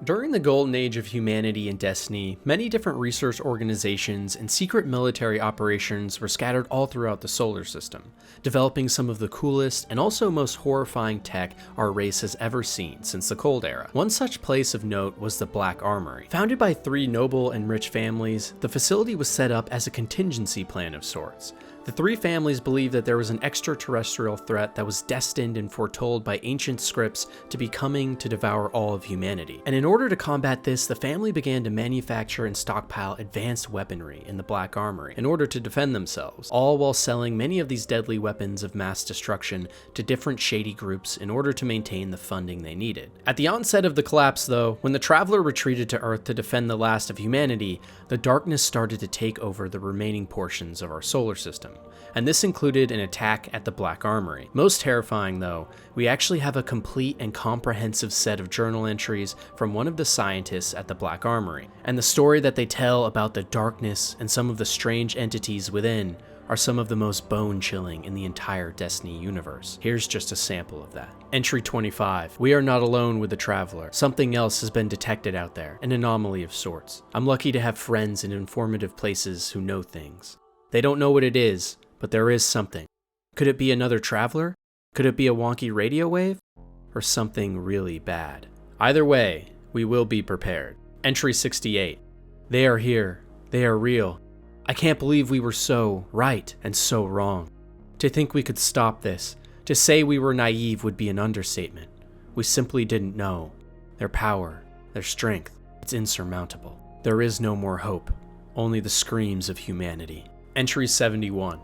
During the golden age of humanity and Destiny, many different research organizations and secret military operations were scattered all throughout the solar system, developing some of the coolest and also most horrifying tech our race has ever seen since the Cold Era. One such place of note was the Black Armory. Founded by 3 noble and rich families, the facility was set up as a contingency plan of sorts. The 3 families believed that there was an extraterrestrial threat that was destined and foretold by ancient scripts to be coming to devour all of humanity. And in order to combat this, the family began to manufacture and stockpile advanced weaponry in the Black Armory in order to defend themselves, all while selling many of these deadly weapons of mass destruction to different shady groups in order to maintain the funding they needed. At the onset of the collapse, though, when the Traveler retreated to Earth to defend the last of humanity, the darkness started to take over the remaining portions of our solar system. And this included an attack at the Black Armory. Most terrifying though, we actually have a complete and comprehensive set of journal entries from one of the scientists at the Black Armory. And the story that they tell about the darkness and some of the strange entities within are some of the most bone-chilling in the entire Destiny universe. Here's just a sample of that. Entry 25. We are not alone with the Traveler. Something else has been detected out there, an anomaly of sorts. I'm lucky to have friends in informative places who know things. They don't know what it is, but there is something. Could it be another Traveler? Could it be a wonky radio wave? Or something really bad? Either way, we will be prepared. Entry 68. They are here. They are real. I can't believe we were so right and so wrong. To think we could stop this, to say we were naive would be an understatement. We simply didn't know. Their power, their strength, it's insurmountable. There is no more hope, only the screams of humanity. Entry 71.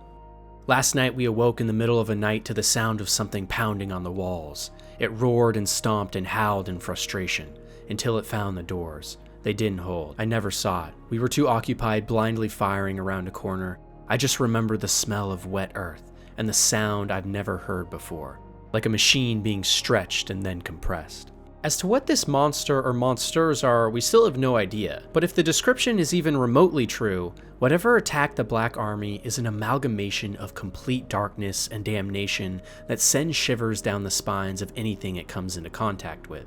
Last night we awoke in the middle of a night to the sound of something pounding on the walls. It roared and stomped and howled in frustration, until it found the doors. They didn't hold. I never saw it. We were too occupied blindly firing around a corner. I just remember the smell of wet earth, and the sound I've never heard before, like a machine being stretched and then compressed. As to what this monster or monsters are, we still have no idea, but if the description is even remotely true, whatever attacked the Black Army is an amalgamation of complete darkness and damnation that sends shivers down the spines of anything it comes into contact with.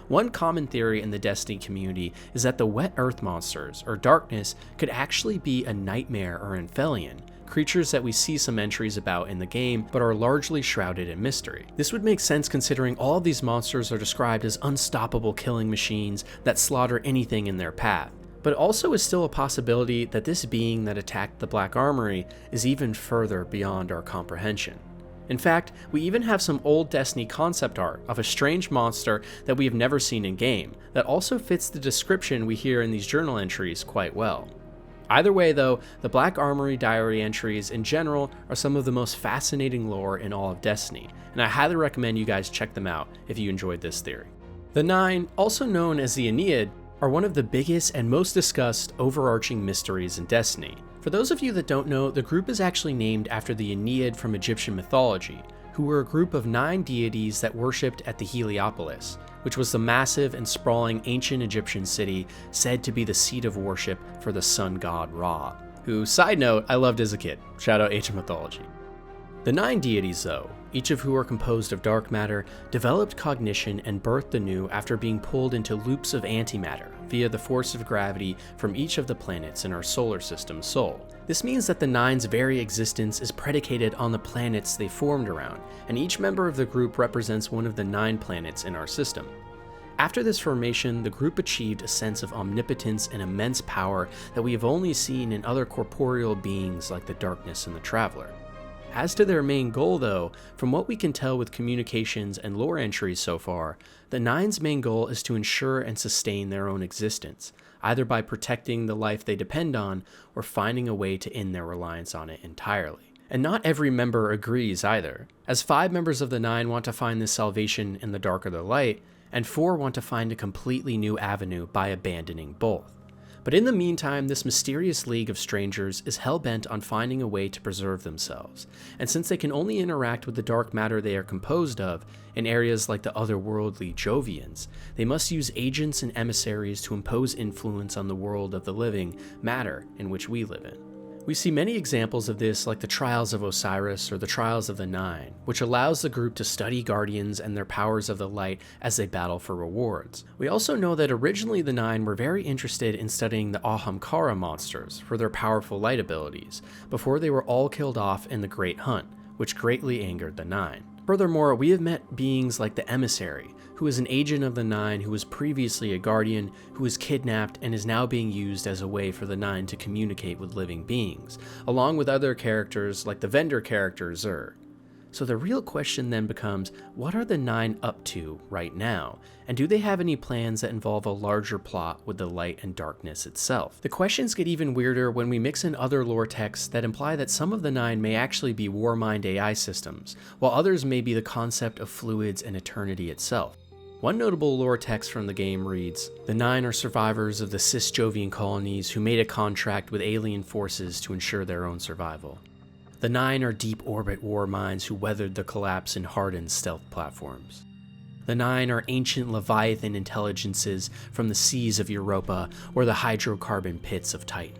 One common theory in the Destiny community is that the wet earth monsters, or darkness, could actually be a nightmare or Infelion, creatures that we see some entries about in the game, but are largely shrouded in mystery. This would make sense considering all of these monsters are described as unstoppable killing machines that slaughter anything in their path, but also is still a possibility that this being that attacked the Black Armory is even further beyond our comprehension. In fact, we even have some old Destiny concept art of a strange monster that we have never seen in game that also fits the description we hear in these journal entries quite well. Either way though, the Black Armory diary entries in general are some of the most fascinating lore in all of Destiny, and I highly recommend you guys check them out if you enjoyed this theory. The Nine, also known as the Aeneid, are one of the biggest and most discussed overarching mysteries in Destiny. For those of you that don't know, the group is actually named after the Aeneid from Egyptian mythology, who were a group of 9 deities that worshipped at the Heliopolis, which was the massive and sprawling ancient Egyptian city said to be the seat of worship for the sun god Ra, who, side note, I loved as a kid. Shout out ancient mythology. The 9 deities though, each of who are composed of dark matter, developed cognition and birthed anew after being pulled into loops of antimatter via the force of gravity from each of the planets in our solar system's soul. This means that the Nine's very existence is predicated on the planets they formed around, and each member of the group represents one of the 9 planets in our system. After this formation, the group achieved a sense of omnipotence and immense power that we have only seen in other corporeal beings like the Darkness and the Traveler. As to their main goal though, from what we can tell with communications and lore entries so far, the Nine's main goal is to ensure and sustain their own existence, either by protecting the life they depend on or finding a way to end their reliance on it entirely. And not every member agrees either, as 5 members of the 9 want to find this salvation in the dark or the light, and 4 want to find a completely new avenue by abandoning both. But in the meantime, this mysterious league of strangers is hell-bent on finding a way to preserve themselves, and since they can only interact with the dark matter they are composed of in areas like the otherworldly Jovians, they must use agents and emissaries to impose influence on the world of the living matter in which we live in. We see many examples of this, like the Trials of Osiris or the Trials of the Nine, which allows the group to study Guardians and their powers of the light as they battle for rewards. We also know that originally the Nine were very interested in studying the Ahamkara monsters for their powerful light abilities, before they were all killed off in the Great Hunt, which greatly angered the Nine. Furthermore, we have met beings like the Emissary, who is an agent of the Nine who was previously a Guardian, who was kidnapped and is now being used as a way for the Nine to communicate with living beings, along with other characters like the vendor character Zur. So the real question then becomes, what are the Nine up to right now? And do they have any plans that involve a larger plot with the light and darkness itself? The questions get even weirder when we mix in other lore texts that imply that some of the Nine may actually be Warmind AI systems, while others may be the concept of fluids and eternity itself. One notable lore text from the game reads, "The Nine are survivors of the Cisjovian colonies who made a contract with alien forces to ensure their own survival. The Nine are deep orbit war minds who weathered the collapse and hardened stealth platforms. The Nine are ancient Leviathan intelligences from the seas of Europa or the hydrocarbon pits of Titan.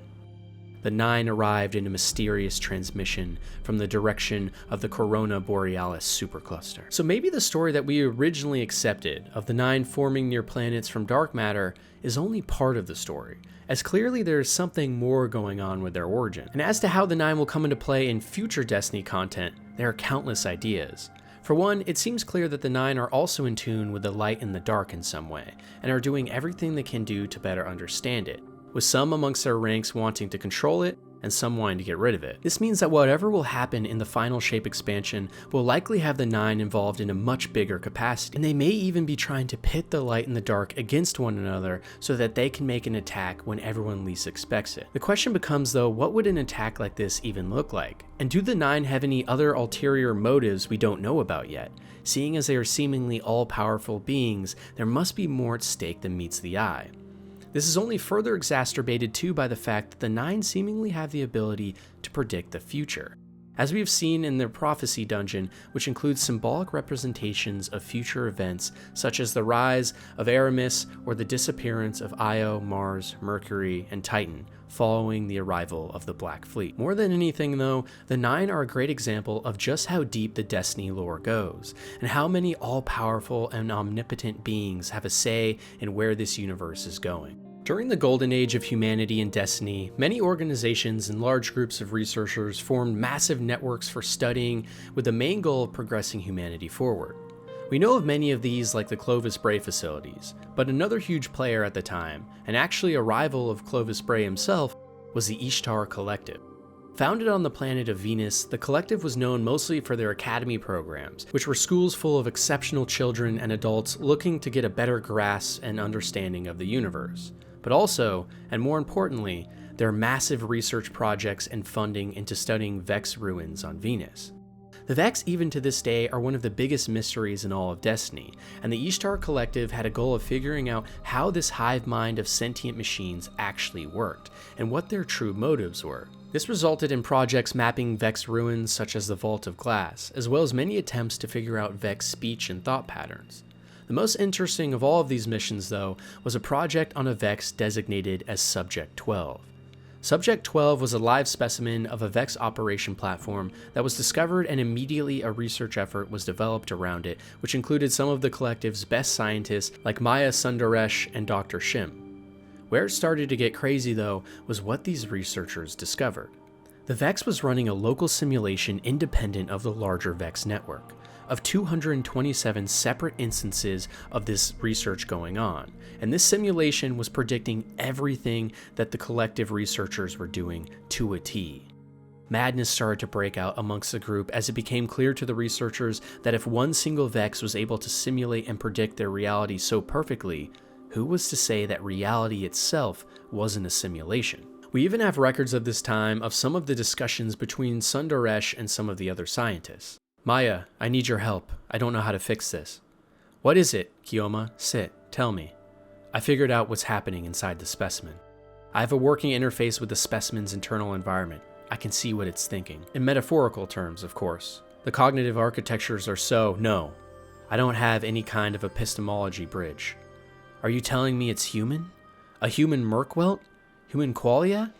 The Nine arrived in a mysterious transmission from the direction of the Corona Borealis supercluster." So maybe the story that we originally accepted of the Nine forming near planets from dark matter is only part of the story, as clearly there is something more going on with their origin. And as to how the Nine will come into play in future Destiny content, there are countless ideas. For one, it seems clear that the Nine are also in tune with the light and the dark in some way, and are doing everything they can do to better understand it, with some amongst their ranks wanting to control it, and some wanting to get rid of it. This means that whatever will happen in the final Shape expansion will likely have the Nine involved in a much bigger capacity, and they may even be trying to pit the light and the dark against one another so that they can make an attack when everyone least expects it. The question becomes though, what would an attack like this even look like? And do the Nine have any other ulterior motives we don't know about yet? Seeing as they are seemingly all-powerful beings, there must be more at stake than meets the eye. This is only further exacerbated too by the fact that the Nine seemingly have the ability to predict the future, as we have seen in their prophecy dungeon, which includes symbolic representations of future events such as the rise of Aramis or the disappearance of Io, Mars, Mercury, and Titan following the arrival of the Black Fleet. More than anything though, the Nine are a great example of just how deep the Destiny lore goes, and how many all-powerful and omnipotent beings have a say in where this universe is going. During the golden age of humanity in Destiny, many organizations and large groups of researchers formed massive networks for studying with the main goal of progressing humanity forward. We know of many of these like the Clovis Bray facilities, but another huge player at the time, and actually a rival of Clovis Bray himself, was the Ishtar Collective. Founded on the planet of Venus, the collective was known mostly for their academy programs, which were schools full of exceptional children and adults looking to get a better grasp and understanding of the universe. But also, and more importantly, their massive research projects and funding into studying Vex ruins on Venus. The Vex, even to this day, are one of the biggest mysteries in all of Destiny, and the Ishtar Collective had a goal of figuring out how this hive mind of sentient machines actually worked, and what their true motives were. This resulted in projects mapping Vex ruins such as the Vault of Glass, as well as many attempts to figure out Vex speech and thought patterns. The most interesting of all of these missions, though, was a project on a Vex designated as Subject 12. Subject 12 was a live specimen of a Vex operation platform that was discovered, and immediately a research effort was developed around it, which included some of the collective's best scientists like Maya Sundaresh and Dr. Shim. Where it started to get crazy, though, was what these researchers discovered. The Vex was running a local simulation independent of the larger Vex network, of 227 separate instances of this research going on, and this simulation was predicting everything that the collective researchers were doing to a T. Madness started to break out amongst the group as it became clear to the researchers that if one single Vex was able to simulate and predict their reality so perfectly, who was to say that reality itself wasn't a simulation? We even have records of this time of some of the discussions between Sundaresh and some of the other scientists. "Maya, I need your help. I don't know how to fix this." "What is it, Kioma? Sit. Tell me." "I figured out what's happening inside the specimen. I have a working interface with the specimen's internal environment. I can see what it's thinking." In metaphorical terms, of course. The cognitive architectures are so, no. I don't have any kind of epistemology bridge. "Are you telling me it's human? A human Merkwelt? Human qualia?"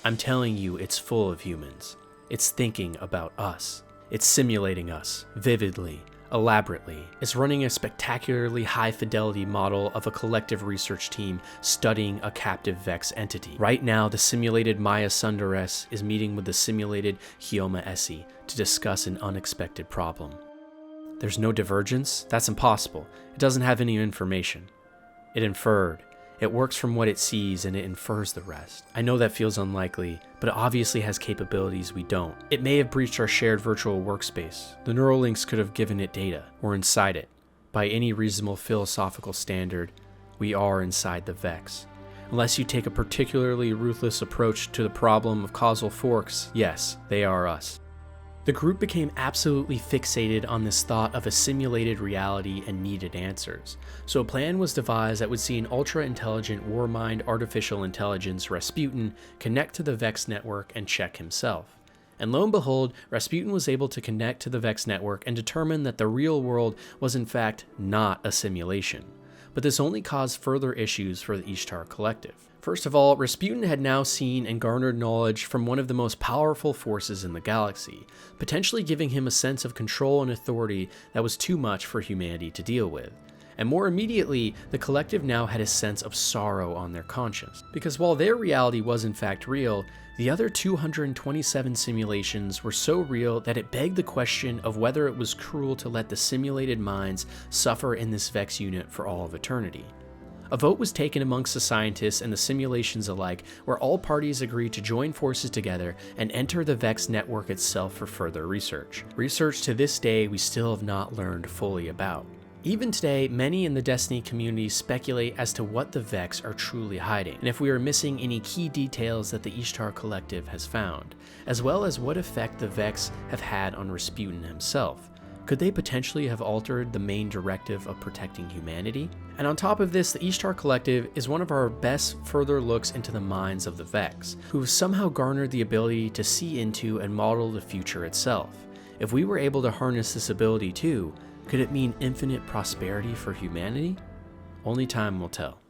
I'm telling you, it's full of humans. It's thinking about us. It's simulating us, vividly, elaborately. It's running a spectacularly high-fidelity model of a collective research team studying a captive Vex entity. Right now, the simulated Maya Sundares is meeting with the simulated Hyoma Essie to discuss an unexpected problem. There's no divergence? That's impossible. It doesn't have any information. It inferred. It works from what it sees and it infers the rest. I know that feels unlikely, but it obviously has capabilities we don't. It may have breached our shared virtual workspace. The neural links could have given it data. We're inside it. By any reasonable philosophical standard, we are inside the Vex. Unless you take a particularly ruthless approach to the problem of causal forks, yes, they are us. The group became absolutely fixated on this thought of a simulated reality and needed answers, so a plan was devised that would see an ultra-intelligent war-mind artificial intelligence, Rasputin, connect to the Vex network and check himself. And lo and behold, Rasputin was able to connect to the Vex network and determine that the real world was in fact not a simulation. But this only caused further issues for the Ishtar Collective. First of all, Rasputin had now seen and garnered knowledge from one of the most powerful forces in the galaxy, potentially giving him a sense of control and authority that was too much for humanity to deal with. And more immediately, the collective now had a sense of sorrow on their conscience, because while their reality was in fact real, the other 227 simulations were so real that it begged the question of whether it was cruel to let the simulated minds suffer in this Vex unit for all of eternity. A vote was taken amongst the scientists and the simulations alike, where all parties agreed to join forces together and enter the Vex network itself for further research. Research to this day we still have not learned fully about. Even today, many in the Destiny community speculate as to what the Vex are truly hiding, and if we are missing any key details that the Ishtar Collective has found, as well as what effect the Vex have had on Rasputin himself. Could they potentially have altered the main directive of protecting humanity? And on top of this, the Ishtar Collective is one of our best further looks into the minds of the Vex, who have somehow garnered the ability to see into and model the future itself. If we were able to harness this ability too, could it mean infinite prosperity for humanity? Only time will tell.